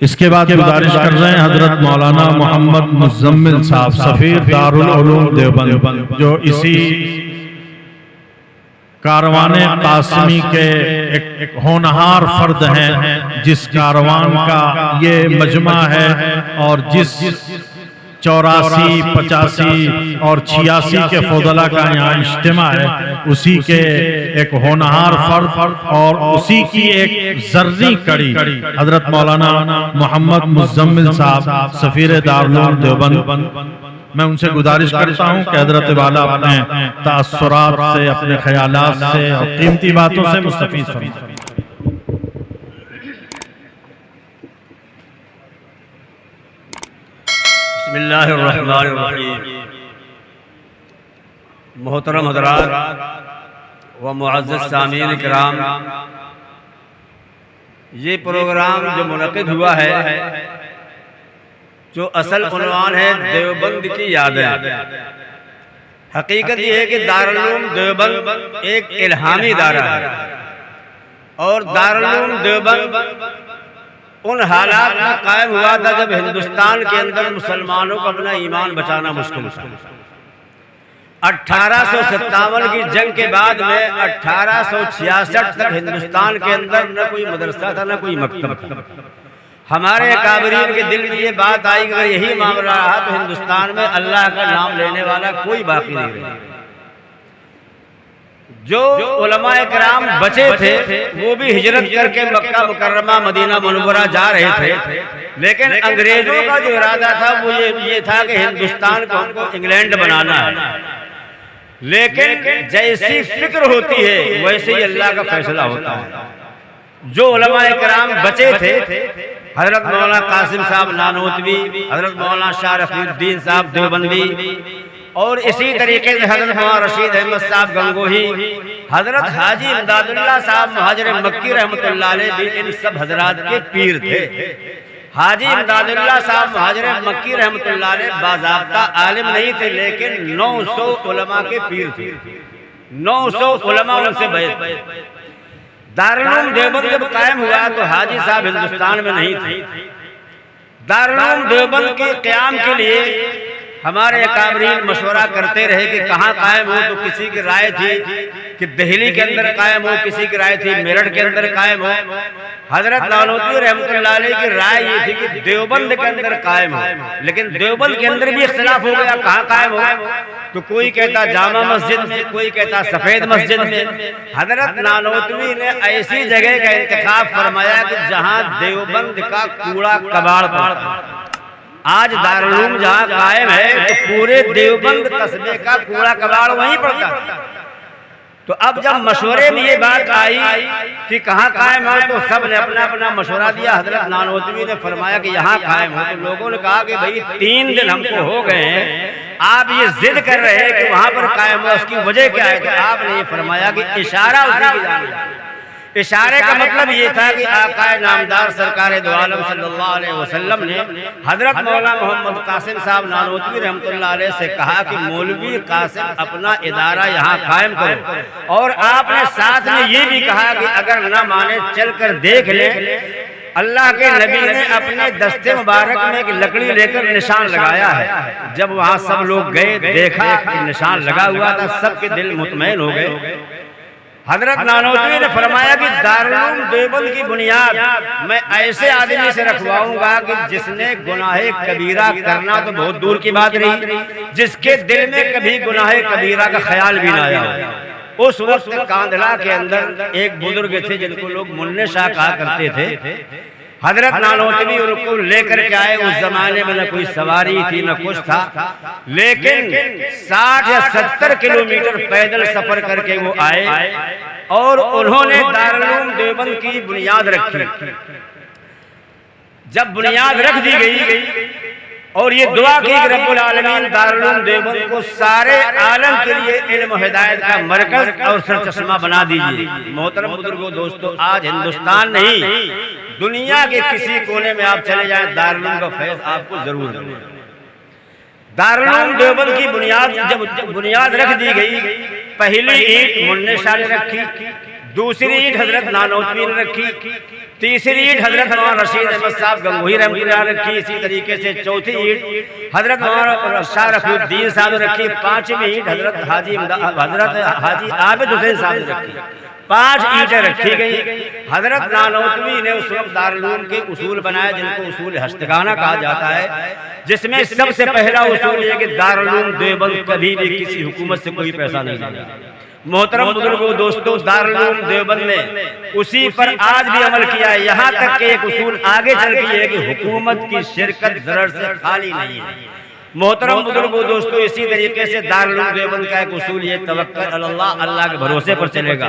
इसके बाद गुजारिश कर रहे हैं हजरत मौलाना मोहम्मद मुज़म्मिल साहब सफीर दारुल उलूम देवबंद, जो इसी कारवाने कासिमी के एक होनहार फर्द हैं, जिस कारवान का ये मजमा है और जिस 84, 85 और 86 के फौदला का यहाँ इज्तिमा है, उसी के एक होनहार फर्द और उसी की एक जर्री कड़ी हजरत मौलाना मोहम्मद मुज़म्मिल साहब सफीर दारुल उलूम देवबंद। मैं उनसे गुजारिश करता हूँ कि हजरत वाला अपने तासुरात से, अपने ख्यालात से और कीमती बातों से मुस्तफीद फरमाएं। बिस्मिल्लाहिर्रहमानिर्रहीम। मोहतरम हज़रात व मुअज़्ज़ज़ सामीन किराम, ये प्रोग्राम जो मुनक़िद हुआ है, जो असल उन्वान है देवबंद की यादें। हकीकत ये है कि दारुल उलूम देवबंद एक इल्हामी दारा है और दारुल उलूम देवबंद उन हालात में कायम हुआ था जब हिंदुस्तान के अंदर मुसलमानों को अपना ईमान बचाना मुश्किल था। 1857 की जंग के बाद में 1866 तक हिंदुस्तान के अंदर न कोई मदरसा था, न कोई मकतब था। हमारे काबरीन के दिल में ये बात आई कि अगर यही मामला रहा तो हिंदुस्तान में अल्लाह का नाम लेने वाला कोई बाकी नहीं रहा। जो उलमाए किराम बचे थे वो भी हिजरत करके मक्का मुकर्रमा मदीना मुनव्वरा जा रहे थे, लेकिन अंग्रेजों का जो इरादा था वो ये था कि हिंदुस्तान को हमको इंग्लैंड बनाना है। लेकिन जैसी फिक्र होती है वैसे ही अल्लाह का फैसला होता है। जो उलमाए किराम बचे थे, हजरत मौलाना कासिम साहब नानोतवी, हजरत मौलाना शाह रफीउद्दीन साहब देवबंदी और इसी तरीके से हजरत मौलाना रशीद अहमद साहब गंगोही, हजरत हाजी इमदादुल्लाह साहब मुहाजिर मक्की रहमतुल्लाह अलैह भी इन सब हजरात के पीर थे। हाजी इमदादुल्लाह साहब मुहाजिर मक्की रहमतुल्लाह अलैह बाज़ाब्ता आलिम नहीं थे, लेकिन 900 उलमा के पीर थे। 900 उलमा उनसे बैत। दारुल उलूम देवबंद जब कायम हुआ तो हाजी साहब हिंदुस्तान में नहीं थे। दारुल उलूम देवबंद के क़याम के लिए हमारे अकाबरीन मशवरा करते रहे कि कहाँ कायम हो, तो किसी की राय थी कि दिल्ली के अंदर कायम हो, किसी की राय थी मेरठ के अंदर कायम हो। हजरत नानोतवी रहमतुल्लाह अलैह की राय ये थी कि देवबंद के अंदर कायम हो, लेकिन देवबंद के अंदर भी इख्तिलाफ हो गया कहाँ कायम हो। तो कोई कहता जामा मस्जिद में, कोई कहता सफेद मस्जिद में। हजरत नानोतवी ने ऐसी जगह का इंतखाब फरमाया कि जहाँ देवबंद का कूड़ा कबाड़ पड़ा। आज दारुल उलूम जहाँ कायम है तो पूरे देवबंद कस्बे का कूड़ा कबाड़ वहीं पड़ता। तो अब जब मशवरे में ये बात आई कि कहाँ कायम है तो सब ने अपना अपना मशवरा दिया। हजरत नानोतवी ने फरमाया कि यहाँ कायम हो। तो लोगों ने कहा कि भाई 3 दिन हमको हो गए हैं, आप ये जिद कर रहे हैं कि वहां पर कायम हो, उसकी वजह क्या है? तो आपने ये फरमाया कि इशारा उसी की जानिब। इशारे का मतलब ये था कि आकाए नामदार सरकार दो आलम सल्लल्लाहु अलैहि वसल्लम ने हजरत मौलाना मोहम्मद कासिम साहब नानोतवी रहमतुल्लाह अलैह से कहा कि मौलवी कासिम अपना इदारा यहाँ कायम करो, और आपने साथ में ये भी कहा कि अगर न माने चलकर देख ले। अल्लाह के नबी ने अपने दस्ते मुबारक में एक लकड़ी लेकर निशान लगाया है। जब वहाँ सब लोग गए, देखा कि निशान लगा हुआ था, सबके दिल मुतमईन हो गए। हजरत नानोतवी ने फरमाया कि दारुल उलूम देवबंद की बुनियाद मैं ऐसे आदमी से रखवाऊंगा कि जिसने गुनाहे कबीरा करना तो बहुत दूर की बात रही, जिसके दिल में कभी गुनाहे कबीरा का ख्याल भी ना आया। उस वक्त कांधला के अंदर एक बुजुर्ग थे जिनको लोग मुन्ने शाह कहा करते थे। हजरत नानोतवी उनको लेकर के आए। उस जमाने में न कोई सवारी थी न कुछ था, लेकिन 60 या 70 किलोमीटर पैदल सफर करके वो आए और उन्होंने दारुल उलूम देवबंद की बुनियाद रखी। जब बुनियाद रख दी गई और ये दुआ की कि रब्बुल आलमीन दारुल उलूम देवबंद को सारे आलम के लिए इल्म हिदायत का मरकज और सरचश्मा बना दीजिए। मोहतरम बुजुर्गों, दोस्तों, आज हिंदुस्तान नहीं दुनिया के किसी कोने में आप चले जाएं, दारुल उलूम का फैज़ आपको जरूर मिलेगा। दारुल उलूम देवबंद की बुनियाद जब बुनियाद रख दी गई, पहली ईंट मुन्ने शाह ने रखी, दूसरी ईंट हजरत नानोतवी ने रखी, तीसरी ईंट हजरत मौलाना रशीद अहमद साहब गंगोही रहमतुल्लाह अलैह रखी। इसी तरीके से चौथी ईंट हजरत मौलाना शाह रफीउद्दीन साहब ने रखी। पांचवी ईंट हजरत हाजी आबिद हुसैन साहब ने रखी। 5 ईंटें रखी गई। हजरत नानोतवी ने उस वक्त दारुल उलूम के उसूल बनाए, जिनको उसूल हस्तगाना कहा जाता है, जिसमें सबसे पहला उसूल ये कि दारुल उलूम देवबंद कभी भी किसी हुकूमत से कोई पैसा नहीं लेगा। मोहतरम बुजुर्गों दोस्तों, दारुल उलूम देवबंद ने उसी पर आज भी अमल किया है। यहाँ तक के एक उसूल आगे चल के है कि हुकूमत की शिरकत ज़रर से खाली नहीं है। मोहतरम बुजुर्गों दोस्तों, इसी तरीके से दारुल उलूम देवबंद का एक उसूल ये तवक्कुल अल्लाह, अल्लाह के भरोसे पर चलेगा।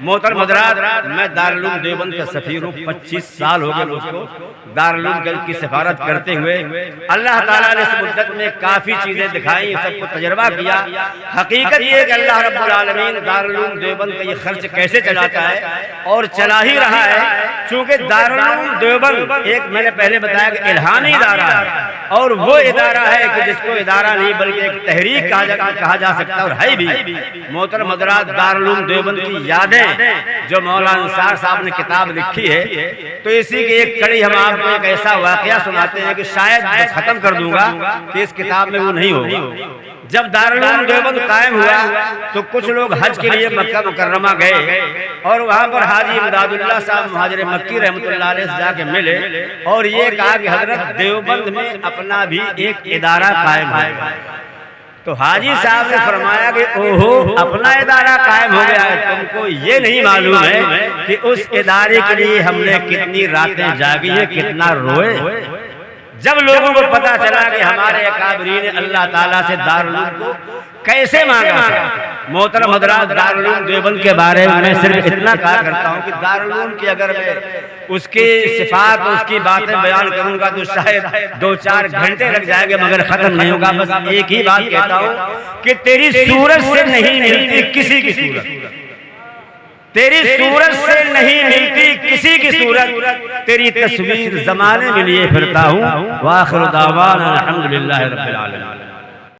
मोहतरम हज़रात, मैं दारुल उलूम देवबंद का सफीर हूँ। 25 साल हो गए मुझको दारुल उलूम की सिफारत करते हुए। अल्लाह ताला ने इस मुद्दत में काफ़ी चीज़ें दिखाई, सबको तजर्बा किया। हकीकत ये है कि अल्लाह रब्बुल आलमीन दारुल उलूम देवबंद का ये खर्च कैसे चलाता है और चला ही रहा है। चूँकि दारुल उलूम देवबंद एक मैंने पहले बताया कि इल्हामी इदारा है, और वो इदारा है कि जिसको इदारा नहीं बल्कि एक तहरीक कहा जा सकता है, और है भी। मोहतरम हज़रात, दारुल उलूम देवबंद की यादें जो मौलाना अंसार साहब ने किताब लिखी है, तो इसी की एक कड़ी हम आपको एक ऐसा वाकया सुनाते हैं कि शायद खत्म कर दूंगा कि इस किताब में वो नहीं होगा। जब दारुल उलूम देवबंद कायम हुआ तो कुछ लोग हज के लिए मक्का मुकर्रमा गए, और वहाँ पर हाजी इमदादुल्लाह साहब मुहाजिर मक्की रहमतुल्लाह अलैह से जाके मिले और ये कहा कि हजरत देवबंद में अपना भी एक इदारा कायम है। तो हाजी साहब ने फरमाया कि ओहो, अपना इदारा कायम हो गया है, तुमको ये नहीं मालूम है कि उस इदारे के लिए हमने कितनी रातें जागी है, कितना रोए। जब लोगों को पता चला कि हमारे अकाबरीन ने अल्लाह ताला से दारुल उलूम को कैसे मांगा। मोहतरम हज़रात, दारुल उलूम देवबंद के बारे में मैं सिर्फ इतना कहा करता हूँ कि दारुल उलूम की अगर मैं उसकी सिफात और उसकी बातें बयान करूँगा तो शायद 2-4 घंटे लग जाएंगे, मगर खत्म नहीं होगा। बस एक ही बात कहता हूँ कि तेरी सूरत से नहीं मिलती किसी की सूरत, तेरी सूरत से नहीं मिलती किसी की सूरत, तेरी तस्वीर ज़माने में लिए फिरता हूँ। वाखिर दावाना अल्हम्दुलिल्लाहि रब्बिल आलमीन।